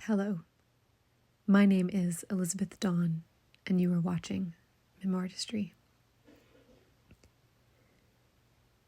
Hello, my name is Elizabeth Dawn, and you are watching Memoirtistry.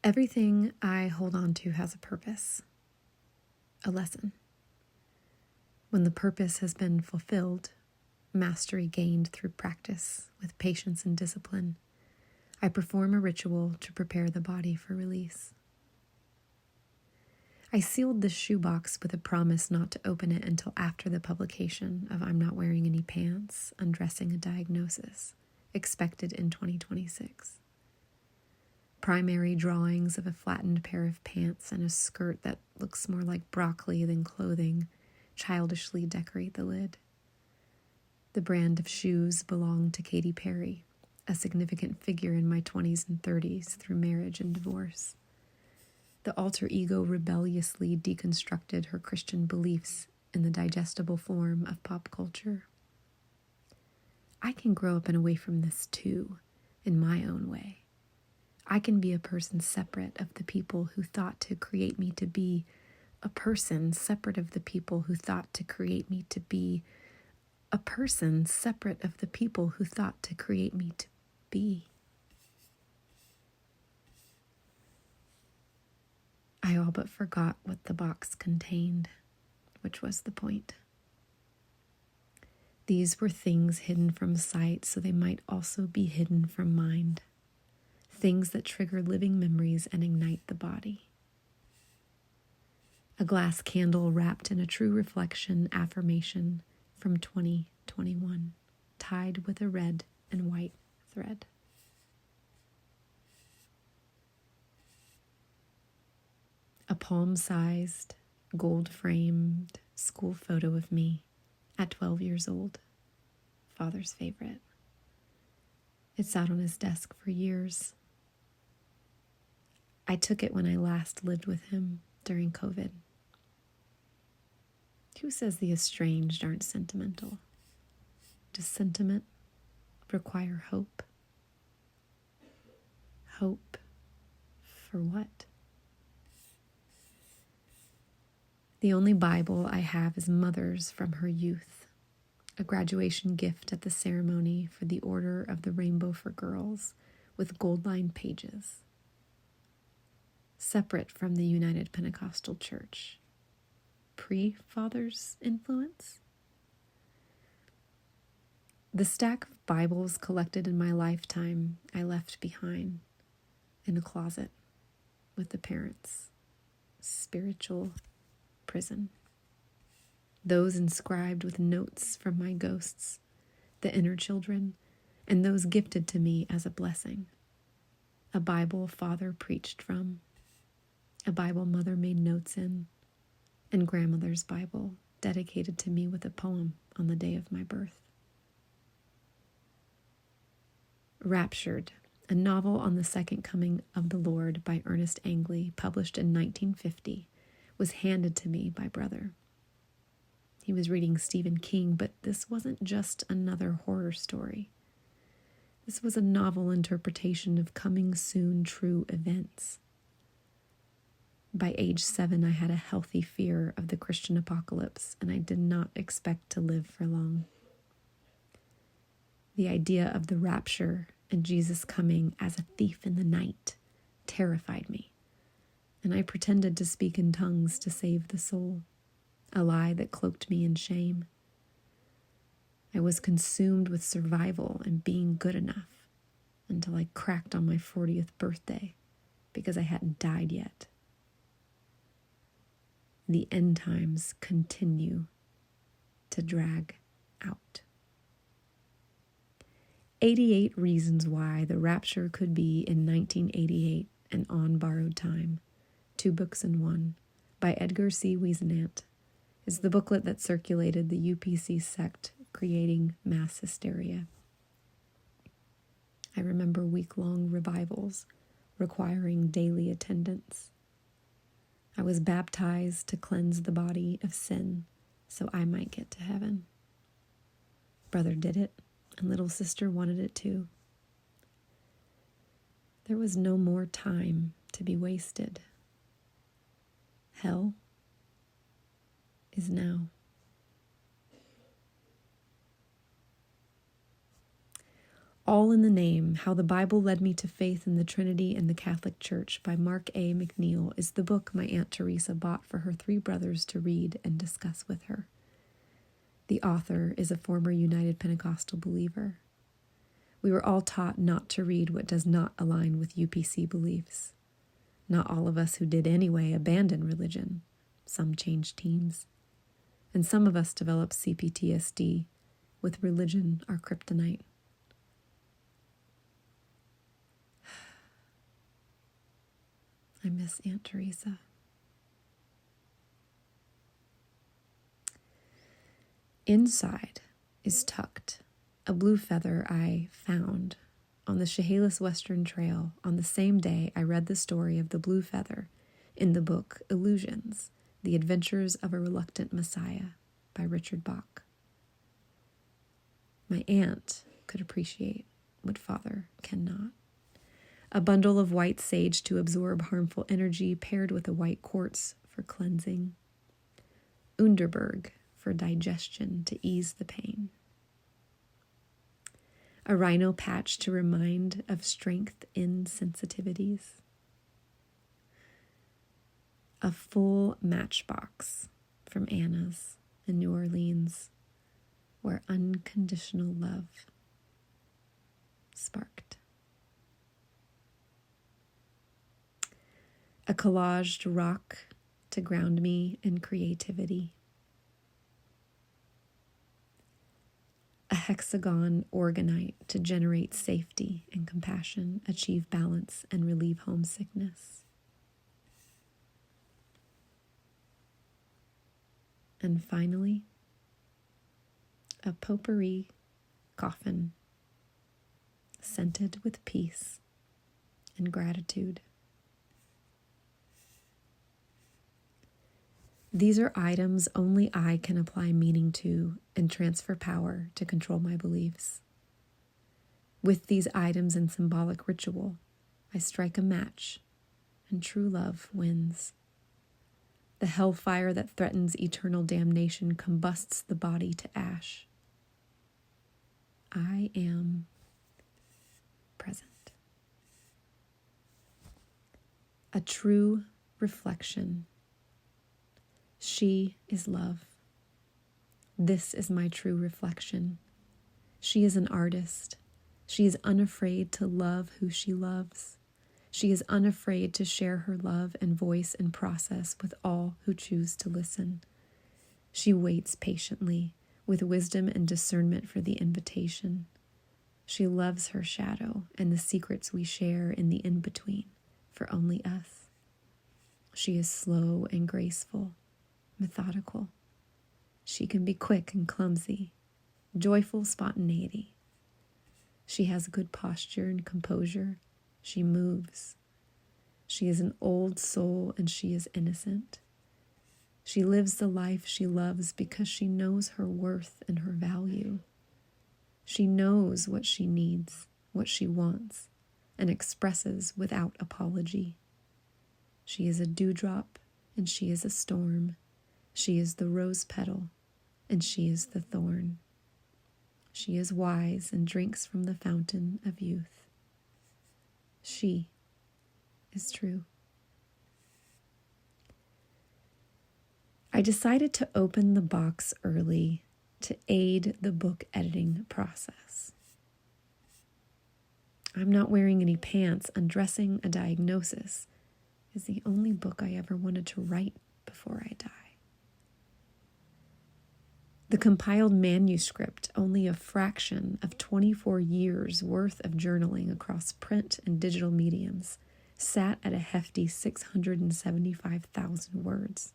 Everything I hold on to has a purpose, a lesson. When the purpose has been fulfilled, mastery gained through practice with patience and discipline, I perform a ritual to prepare the body for release. I sealed this shoebox with a promise not to open it until after the publication of I'm Not Wearing Any Pants, Undressing a Diagnosis, expected in 2026. Primary drawings of a flattened pair of pants and a skirt that looks more like broccoli than clothing childishly decorate the lid. The brand of shoes belonged to Katy Perry, a significant figure in my 20s and 30s through marriage and divorce. The alter ego rebelliously deconstructed her Christian beliefs in the digestible form of pop culture. I can grow up and away from this too, in my own way. I can be a person separate of the people who thought to create me to be a person, separate of the people who thought to create me to be a person, separate of the people who thought to create me to be. I all but forgot what the box contained, which was the point. These were things hidden from sight so they might also be hidden from mind. Things that trigger living memories and ignite the body. A glass candle wrapped in a true reflection affirmation from 2021, tied with a red and white thread. A palm-sized, gold-framed school photo of me at 12 years old, father's favorite. It sat on his desk for years. I took it when I last lived with him during COVID. Who says the estranged aren't sentimental? Does sentiment require hope? Hope for what? The only Bible I have is Mother's from her youth, a graduation gift at the ceremony for the Order of the Rainbow for Girls with gold-lined pages. Separate from the United Pentecostal Church. Pre-Father's influence? The stack of Bibles collected in my lifetime I left behind in a closet with the parents. Spiritual prison. Those inscribed with notes from my ghosts, the inner children, and those gifted to me as a blessing. A Bible Father preached from, a Bible Mother made notes in, and Grandmother's Bible dedicated to me with a poem on the day of my birth. Raptured, a novel on the second coming of the Lord by Ernest Angley, published in 1950, was handed to me by Brother. He was reading Stephen King, but this wasn't just another horror story. This was a novel interpretation of coming soon true events. By age 7, I had a healthy fear of the Christian apocalypse, and I did not expect to live for long. The idea of the rapture and Jesus coming as a thief in the night terrified me, and I pretended to speak in tongues to save the soul, a lie that cloaked me in shame. I was consumed with survival and being good enough until I cracked on my 40th birthday because I hadn't died yet. The end times continue to drag out. 88 Reasons Why the Rapture Could Be in 1988 and On Borrowed Time, 2 books in one, by Edgar C. Wiesnant, is the booklet that circulated the UPC sect creating mass hysteria. I remember week-long revivals requiring daily attendance. I was baptized to cleanse the body of sin so I might get to heaven. Brother did it, and little sister wanted it too. There was no more time to be wasted. Hell is now. All in the Name, How the Bible Led Me to Faith in the Trinity and the Catholic Church by Mark A. McNeil is the book my Aunt Teresa bought for her 3 brothers to read and discuss with her. The author is a former United Pentecostal believer. We were all taught not to read what does not align with UPC beliefs. Not all of us who did anyway abandoned religion. Some changed teams. And some of us developed CPTSD, with religion our kryptonite. I miss Aunt Teresa. Inside is tucked a blue feather I found on the Chehalis Western Trail on the same day I read the story of the blue feather in the book Illusions, The Adventures of a Reluctant Messiah by Richard Bach. My aunt could appreciate what Father cannot. A bundle of white sage to absorb harmful energy paired with a white quartz for cleansing. Underberg for digestion to ease the pain. A rhino patch to remind of strength in sensitivities. A full matchbox from Anna's in New Orleans, where unconditional love sparked. A collaged rock to ground me in creativity. A hexagon orgonite to generate safety and compassion, achieve balance, and relieve homesickness. And finally, a potpourri coffin, scented with peace and gratitude. These are items only I can apply meaning to and transfer power to control my beliefs. With these items in symbolic ritual, I strike a match, and true love wins. The hellfire that threatens eternal damnation combusts the body to ash. I am present. A true reflection. She is love. This is my true reflection. She is an artist. She is unafraid to love who she loves. She is unafraid to share her love and voice and process with all who choose to listen. She waits patiently, with wisdom and discernment for the invitation. She loves her shadow and the secrets we share in the in-between, for only us. She is slow and graceful, methodical. She can be quick and clumsy, joyful spontaneity. She has good posture and composure. She moves. She is an old soul and she is innocent. She lives the life she loves because she knows her worth and her value. She knows what she needs, what she wants, and expresses without apology. She is a dewdrop and she is a storm. She is the rose petal and she is the thorn. She is wise and drinks from the fountain of youth. She is true. I decided to open the box early to aid the book editing process. I'm Not Wearing Any Pants, Undressing a Diagnosis is the only book I ever wanted to write before I die. The compiled manuscript, only a fraction of 24 years worth of journaling across print and digital mediums, sat at a hefty 675,000 words.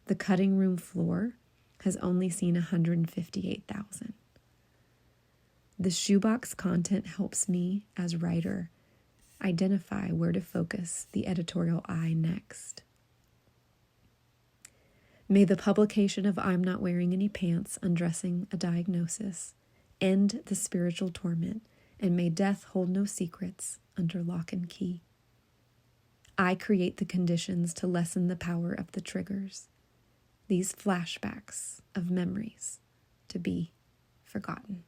The cutting room floor has only seen 158,000. The shoebox content helps me, as writer, identify where to focus the editorial eye next. May the publication of I'm Not Wearing Any Pants, Undressing a Diagnosis end the spiritual torment, and may death hold no secrets under lock and key. I create the conditions to lessen the power of the triggers, these flashbacks of memories to be forgotten.